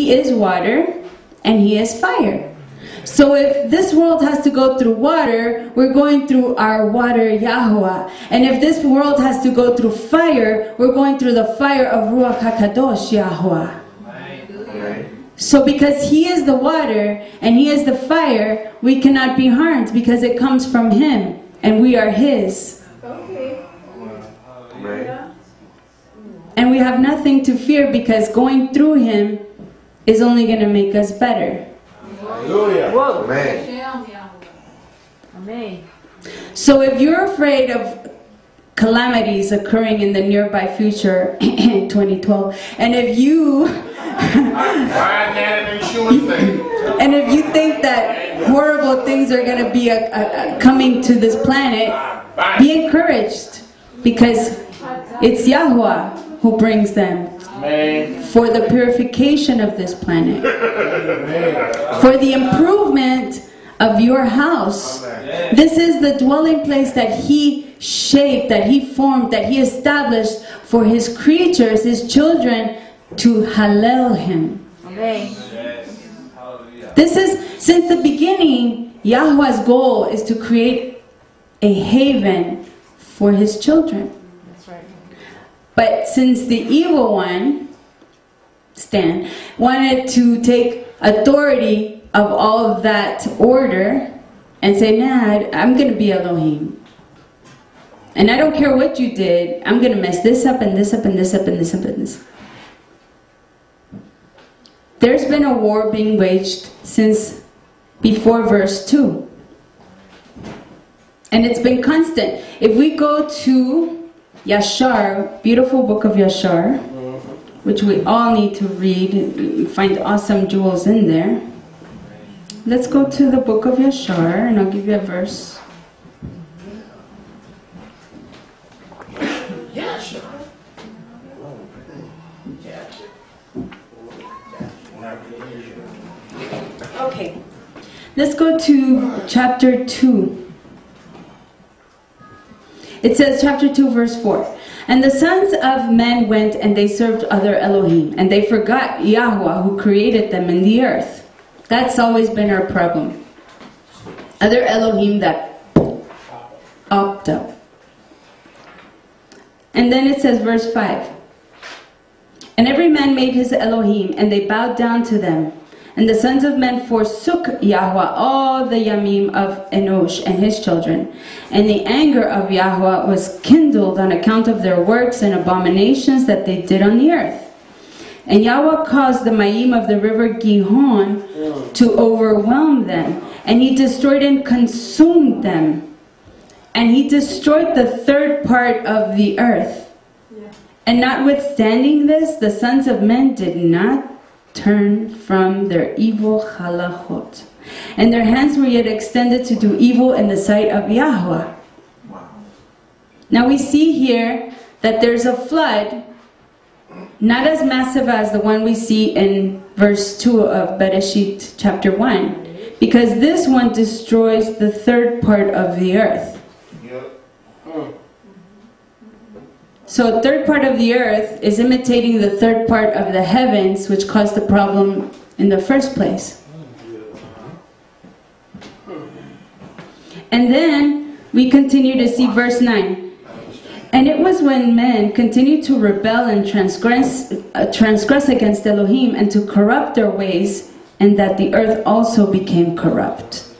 He is water and He is fire. So if this world has to go through water, we're going through our water, Yahuwah. And if this world has to go through fire, we're going through the fire of Ruach HaKadosh, Yahuwah. So because He is the water and He is the fire, we cannot be harmed because it comes from Him and we are His. And we have nothing to fear because going through Him is only going to make us better. Hallelujah. Amen. Amen. So if you're afraid of calamities occurring in the nearby future in 2012, and if you think that horrible things are going to be coming to this planet, be encouraged because it's Yahuwah who brings them. Amen. For the purification of this planet, for the improvement of your house. This is the dwelling place that He shaped, that He formed, that He established for His creatures, His children, to hallel Him. Amen. This is, since the beginning, Yahweh's goal is to create a haven for His children. That's right. But since the evil one, Stan, wanted to take authority of all of that order and say, nah, I'm going to be Elohim. And I don't care what you did, I'm going to mess this up and this up and this up and this up and this. There's been a war being waged since before verse 2. And it's been constant. If we go to Yashar, beautiful book of Yashar, which we all need to read, you find awesome jewels in there. Let's go to the book of Yashar, and I'll give you a verse. Okay, let's go to chapter 2. It says, chapter 2, verse 4. And the sons of men went and they served other Elohim, and they forgot Yahuwah who created them in the earth. That's always been our problem. Other Elohim that opt up. And then it says, verse 5. And every man made his Elohim, and they bowed down to them. And the sons of men forsook Yahuwah all the Yamim of Enosh and his children. And the anger of Yahuwah was kindled on account of their works and abominations that they did on the earth. And Yahuwah caused the Mayim of the river Gihon to overwhelm them. And He destroyed and consumed them. And He destroyed the third part of the earth. And notwithstanding this, the sons of men did not turn from their evil halachot, and their hands were yet extended to do evil in the sight of Yahuwah. Now we see here that there's a flood, not as massive as the one we see in verse 2 of Bereshit chapter 1, because this one destroys the third part of the earth. So a third part of the earth is imitating the third part of the heavens, which caused the problem in the first place. And then we continue to see verse 9. And it was when men continued to rebel and transgress against Elohim and to corrupt their ways, and that the earth also became corrupt.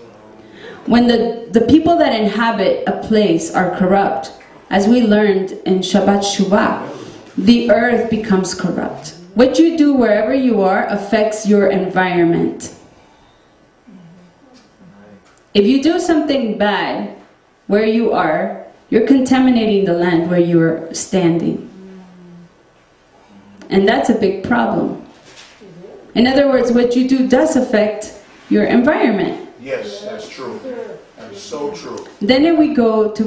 When the people that inhabit a place are corrupt, as we learned in Shabbat Shuvah, the earth becomes corrupt. What you do wherever you are affects your environment. If you do something bad where you are, you're contaminating the land where you're standing. And that's a big problem. In other words, what you do does affect your environment. Yes, that's true. That is so true. Then we go to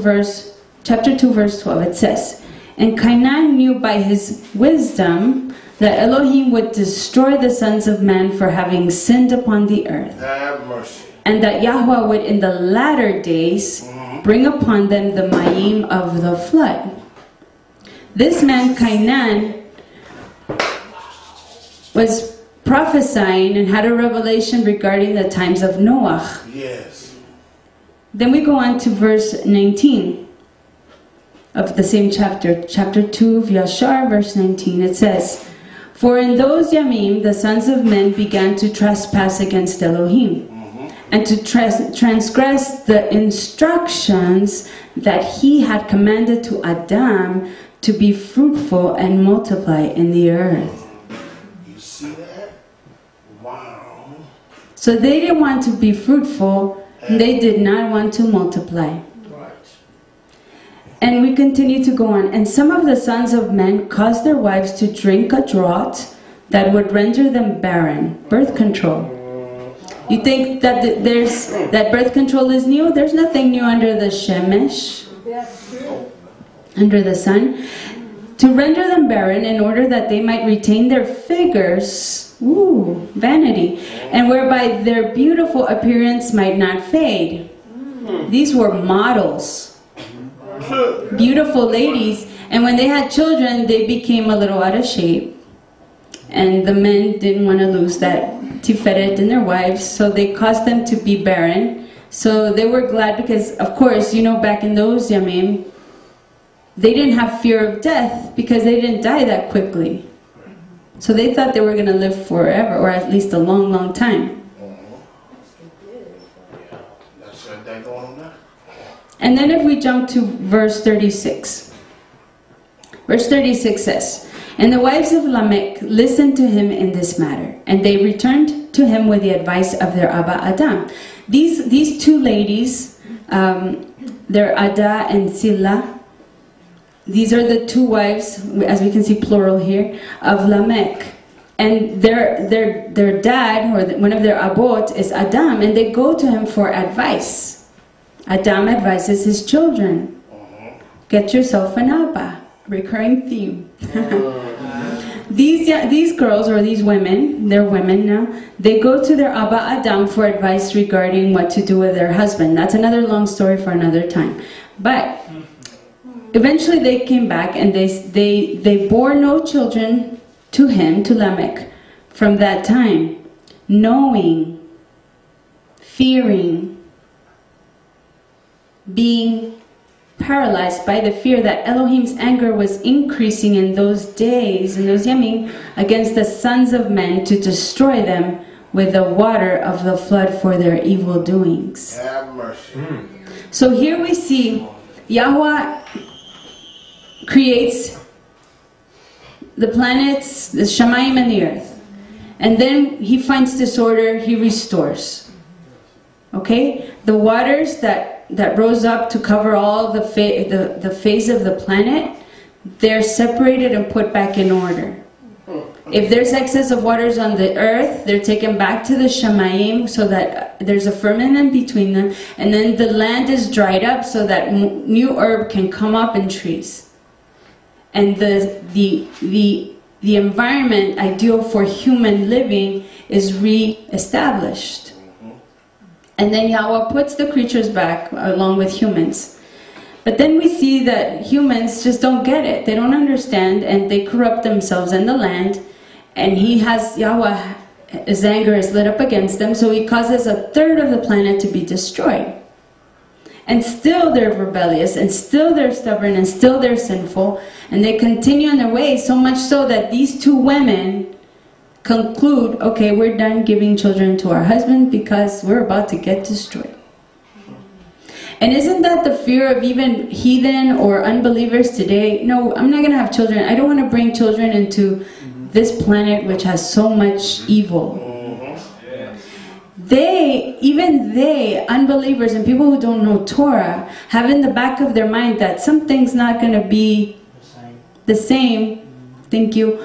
chapter 2, verse 12. It says, And Cainan knew by his wisdom that Elohim would destroy the sons of man for having sinned upon the earth. Have mercy. And that Yahweh would in the latter days bring upon them the Mayim of the flood. This man Cainan was prophesying and had a revelation regarding the times of Noah. Yes. Then we go on to verse 19 of the same chapter, chapter 2 of Yashar, verse 19. It says, "For in those Yamim the sons of men began to trespass against Elohim, and to transgress the instructions that he had commanded to Adam to be fruitful and multiply in the earth." You see that? Wow. So they didn't want to be fruitful, and they did not want to multiply. Right. And we continue to go on. "And some of the sons of men caused their wives to drink a draught that would render them barren." Birth control. You think that that birth control is new? There's nothing new under the shemesh, under the sun. "To render them barren in order that they might retain their figures," ooh, vanity, "and whereby their beautiful appearance might not fade." These were models, beautiful ladies, and when they had children, they became a little out of shape. And the men didn't want to lose that tiferet in their wives, so they caused them to be barren. So they were glad because, of course, you know, back in those Yamim, they didn't have fear of death because they didn't die that quickly. So they thought they were going to live forever, or at least a long, long time. That's that going on now. And then if we jump to verse 36. Verse 36 says, "And the wives of Lamech listened to him in this matter, and they returned to him with the advice of their Abba Adam." These two ladies, they're Ada and Silla. These are the two wives, as we can see plural here, of Lamech. And their dad, or one of their abot, is Adam, and they go to him for advice. Adam advises his children, get yourself an Abba. Recurring theme. These girls, or these women, they're women now, they go to their Abba Adam for advice regarding what to do with their husband. That's another long story for another time. But eventually they came back and they bore no children to him, to Lamech, from that time, knowing, fearing, being paralyzed by the fear that Elohim's anger was increasing in those days, in those Yamim, against the sons of men to destroy them with the water of the flood for their evil doings. Have mercy. So here we see Yahweh creates the planets, the Shamayim and the earth. And then he finds disorder, he restores. Okay? The waters that rose up to cover all the face of the planet, they're separated and put back in order. If there's excess of waters on the earth, they're taken back to the Shamayim so that there's a firmament between them, and then the land is dried up so that new herb can come up in trees. And the environment ideal for human living is re-established. And then Yahweh puts the creatures back along with humans. But then we see that humans just don't get it. They don't understand, and they corrupt themselves in the land. And Yahweh, his anger is lit up against them, so he causes a third of the planet to be destroyed. And still they're rebellious, and still they're stubborn, and still they're sinful. And they continue in their ways, so much so that these two women conclude, okay, we're done giving children to our husband because we're about to get destroyed. And isn't that the fear of even heathen or unbelievers today? No, I'm not going to have children. I don't want to bring children into this planet which has so much evil. Even they, unbelievers and people who don't know Torah, have in the back of their mind that something's not going to be the same, thank you,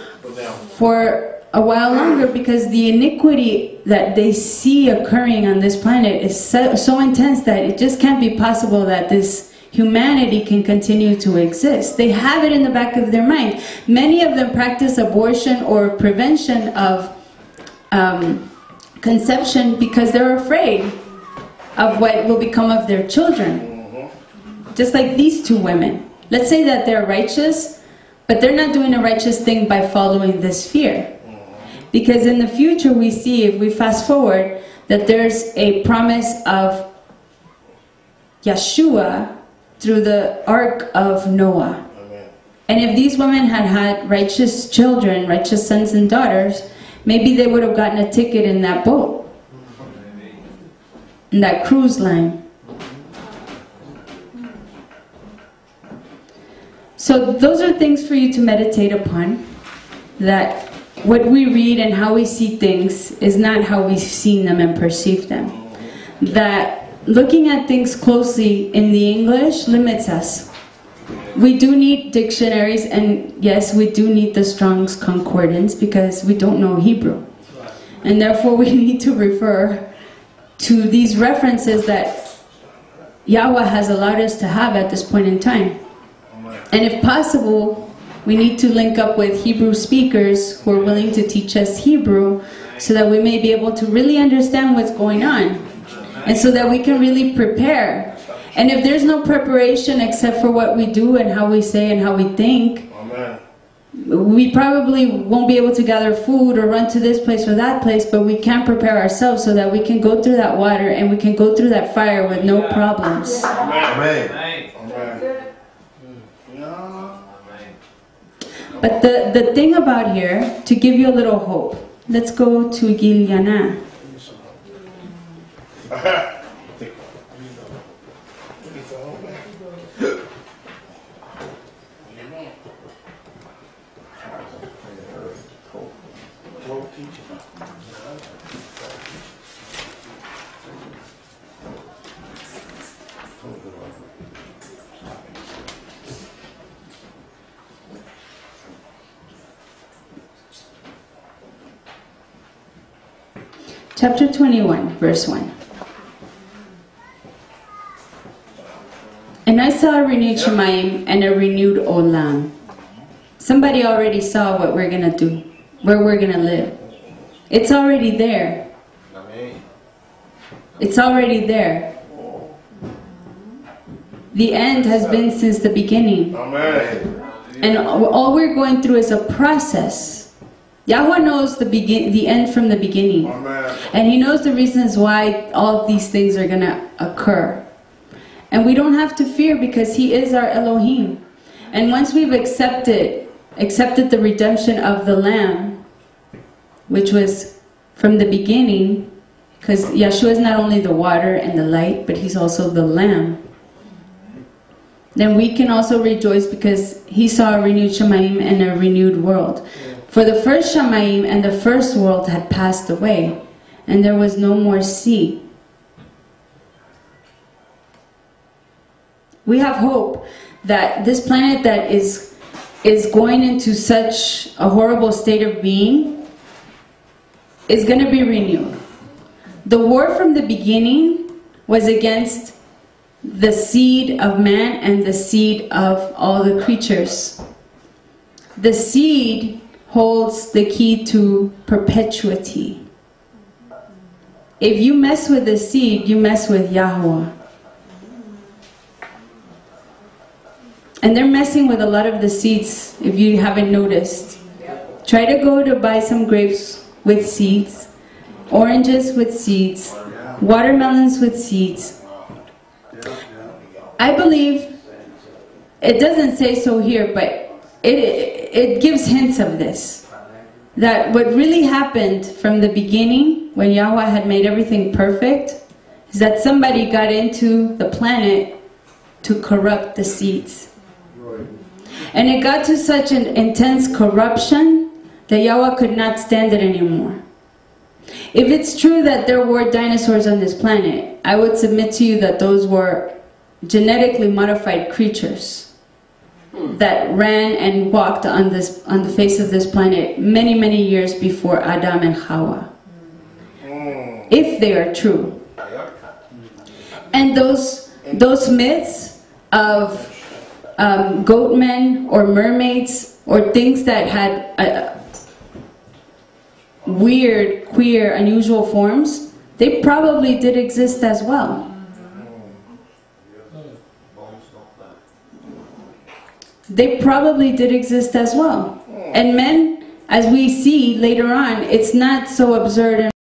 for a while longer, because the iniquity that they see occurring on this planet is so intense that it just can't be possible that this humanity can continue to exist. They have it in the back of their mind. Many of them practice abortion or prevention of conception because they're afraid of what will become of their children. Just like these two women. Let's say that they're righteous, but they're not doing a righteous thing by following this fear. Because in the future we see, if we fast forward, that there's a promise of Yeshua through the ark of Noah. Amen. And if these women had had righteous children, righteous sons and daughters, maybe they would have gotten a ticket in that boat, in that cruise line. So those are things for you to meditate upon, that what we read and how we see things is not how we've seen them and perceived them. That looking at things closely in the English limits us. We do need dictionaries, and yes, we do need the Strong's Concordance because we don't know Hebrew. And therefore we need to refer to these references that Yahweh has allowed us to have at this point in time. And if possible, we need to link up with Hebrew speakers who are willing to teach us Hebrew so that we may be able to really understand what's going on. And so that we can really prepare. And if there's no preparation except for what we do and how we say and how we think, we probably won't be able to gather food or run to this place or that place, but we can prepare ourselves so that we can go through that water and we can go through that fire with no problems. Amen. But the thing about here, to give you a little hope, let's go to Gilyana. Chapter 21, verse 1. And I saw a renewed Shemayim and a renewed Olam. Somebody already saw what we're going to do, where we're going to live. It's already there. It's already there. The end has been since the beginning. And all we're going through is a process. Yahweh knows the end from the beginning. And He knows the reasons why all of these things are going to occur. And we don't have to fear because He is our Elohim. And once we've accepted the redemption of the Lamb, which was from the beginning, because Yeshua is not only the water and the light, but He's also the Lamb, then we can also rejoice because He saw a renewed Shemayim and a renewed world. For the first Shemayim and the first world had passed away, and there was no more sea. We have hope that this planet that is going into such a horrible state of being is going to be renewed. The war from the beginning was against the seed of man and the seed of all the creatures. The seed holds the key to perpetuity. If you mess with the seed, you mess with Yahweh. And they're messing with a lot of the seeds, if you haven't noticed. Try to go to buy some grapes with seeds, oranges with seeds, watermelons with seeds. I believe, it doesn't say so here, but it gives hints of this. That what really happened from the beginning, when Yahweh had made everything perfect, is that somebody got into the planet to corrupt the seeds. And it got to such an intense corruption that Yahweh could not stand it anymore. If it's true that there were dinosaurs on this planet, I would submit to you that those were genetically modified creatures that ran and walked on the face of this planet many, many years before Adam and Hawa. If they are true. And those myths of goat men or mermaids or things that had weird, queer, unusual forms, they probably did exist as well. They probably did exist as well. And men, as we see later on, it's not so absurd and